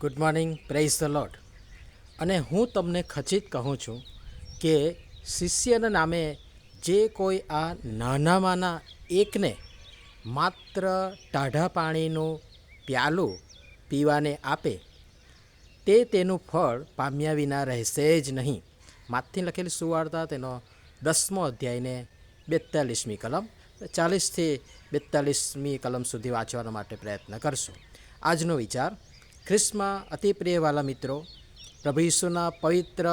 Good morning, praise the lord. અને હું તમને ખચિત કહું છું કે શિષ્યના નામે જે કોઈ આ નાનામાંના એકને માત્ર ટાઢા પાણીનું પ્યાલું પીવાને આપે તે તેનું ફળ પામ્યા વિના રહેશે જ નહીં. માથથી લખેલી સુવાર્તા તેનો 10મો અધ્યાયને 42મી કલમ 40થી 42મી કલમ સુધી વાંચવા માટે પ્રયત્ન કરશું. આજનો વિચાર: ખ્રિસ્તમાં અતિ પ્રિયવાલા મિત્રો, પ્રભુ ઈસુના પવિત્ર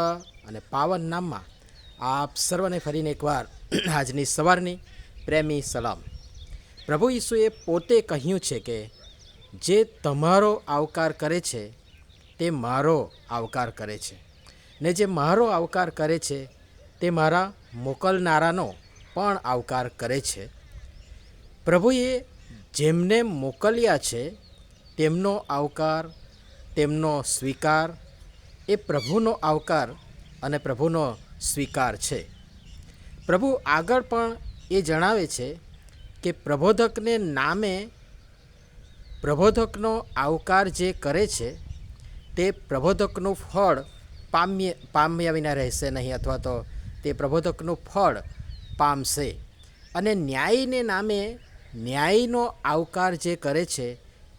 અને પાવન નામમાં આપ સર્વને ફરીને એકવાર આજની સવારની પ્રેમી સલામ. પ્રભુ ઈસુએ પોતે કહ્યું છે કે જે તમારો આવકાર કરે છે તે મારો આવકાર કરે છે, ને જે મારો આવકાર કરે છે તે મારા મોકલનારાનો પણ આવકાર કરે છે. પ્રભુએ જેમને મોકલ્યા છે તેમનો આવકાર, તેમનો સ્વીકાર એ પ્રભુનો આવકાર અને પ્રભુનો સ્વીકાર છે. પ્રભુ આગળ પણ એ જણાવે છે કે પ્રબોધકને નામે પ્રબોધકનો આવકાર જે કરે છે તે પ્રબોધકનું ફળ પામ્યા વિના રહેશે નહીં, અથવા તો તે પ્રબોધકનું ફળ પામશે. અને ન્યાયને નામે ન્યાયનો આવકાર જે કરે છે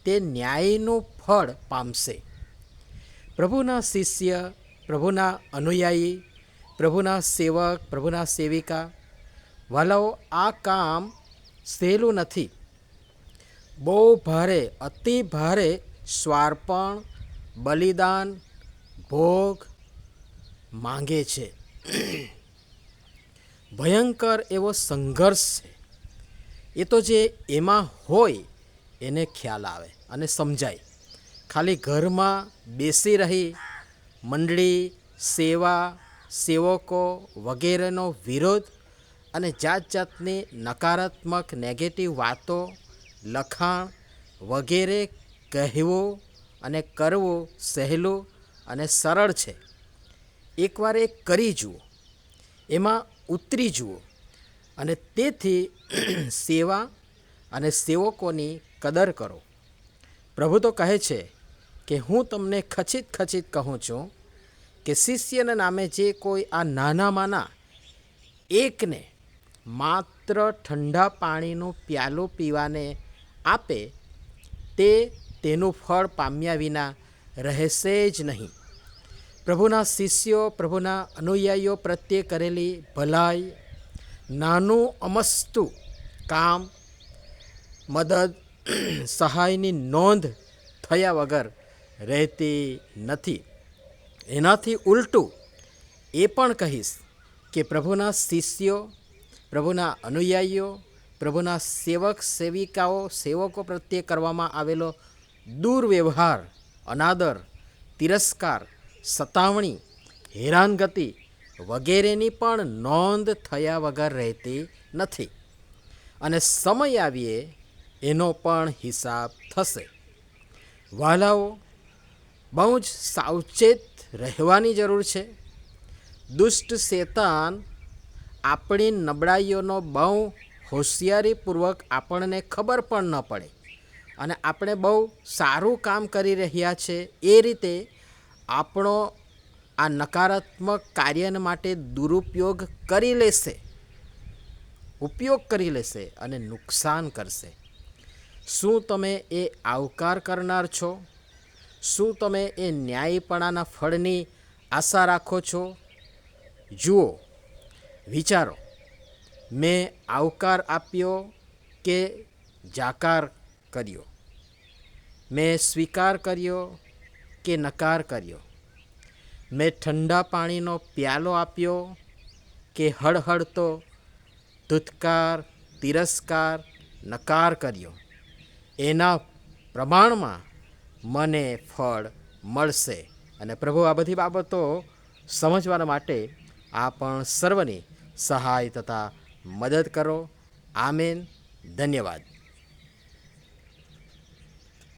તે ન્યાયનું ફળ પામશે. પ્રભુના શિષ્ય, પ્રભુના અનુયાયી, પ્રભુના સેવક, પ્રભુના સેવિકા, વાલાઓ, આ કામ સહેલું નથી. બહુ ભારે, અતિ ભારે સ્વાર્પણ, બલિદાન, ભોગ માંગે છે. ભયંકર એવો સંઘર્ષ છે. એ તો જે એમાં હોય એને ખ્યાલ આવે અને સમજાય. ખાલી ઘરમાં બેસી રહી મંડળી, સેવા, સેવકો વગેરેનો વિરોધ અને જાત જાતની નકારાત્મક નેગેટિવ વાતો, લખાણ વગેરે કહેવું અને કરવું સહેલું અને સરળ છે. એકવાર એ કરી જુઓ, એમાં ઉતરી જુઓ, અને તેથી સેવા અને સેવકોની કદર કરો. પ્રભુ તો કહે છે કે હું તમને ખચિત કહું છું કે શિષ્યના નામે જે કોઈ આ નાનામાંના એકને માત્ર ઠંડા પાણીનું પ્યાલું પીવાને આપે તે તેનું ફળ પામ્યા વિના રહેશે જ નહીં. પ્રભુના શિષ્યો, પ્રભુના અનુયાયીઓ પ્રત્યે કરેલી ભલાઈ, નાનું અમસ્તું કામ, મદદ, સહાયની નોંધ થયા વગર રહેતી નથી. એનાથી ઉલટું એ પણ કહીશ કે પ્રભુના શિષ્યો, પ્રભુના અનુયાયીઓ, પ્રભુના સેવક સેવિકાઓ, સેવકો પ્રત્યે કરવામાં આવેલો દુર્વ્યવહાર, અનાદર, તિરસ્કાર, સતાવણી, હેરાનગતિ વગેરેની પણ નોંધ થયા વગર રહેતી નથી. અને સમય આવીએ એનો પણ હિસાબ થશે. વાલાઓ, બહુ જ સાવચેત રહેવાની જરૂર છે. દુષ્ટ શેતાન આપણી નબળાઈઓનો બહુ હોશિયારીપૂર્વક આપણને ખબર પણ ન પડે અને આપણે બહુ સારું કામ કરી રહ્યા છે એ રીતે આપણો આ નકારાત્મક કાર્ય માટે દુરુપયોગ કરી લેશે અને નુકસાન કરશે. શું તમે એ આવકાર કરનાર છો? શું તમે એ ન્યાયપણાના ફળની આશા રાખો છો? જુઓ, વિચારો, મેં આવકાર આપ્યો કે જાકાર કર્યો? મેં સ્વીકાર કર્યો કે નકાર કર્યો? મેં ઠંડા પાણીનો પ્યાલો આપ્યો કે હળહળતો ધુત્કાર, તિરસ્કાર, નકાર કર્યો? એના પ્રમાણમાં મને ફળ મળશે. અને પ્રભુ આ બધી બાબતો સમજવા માટે આપણ સર્વની સહાય તથા મદદ કરો. આમેન. ધન્યવાદ.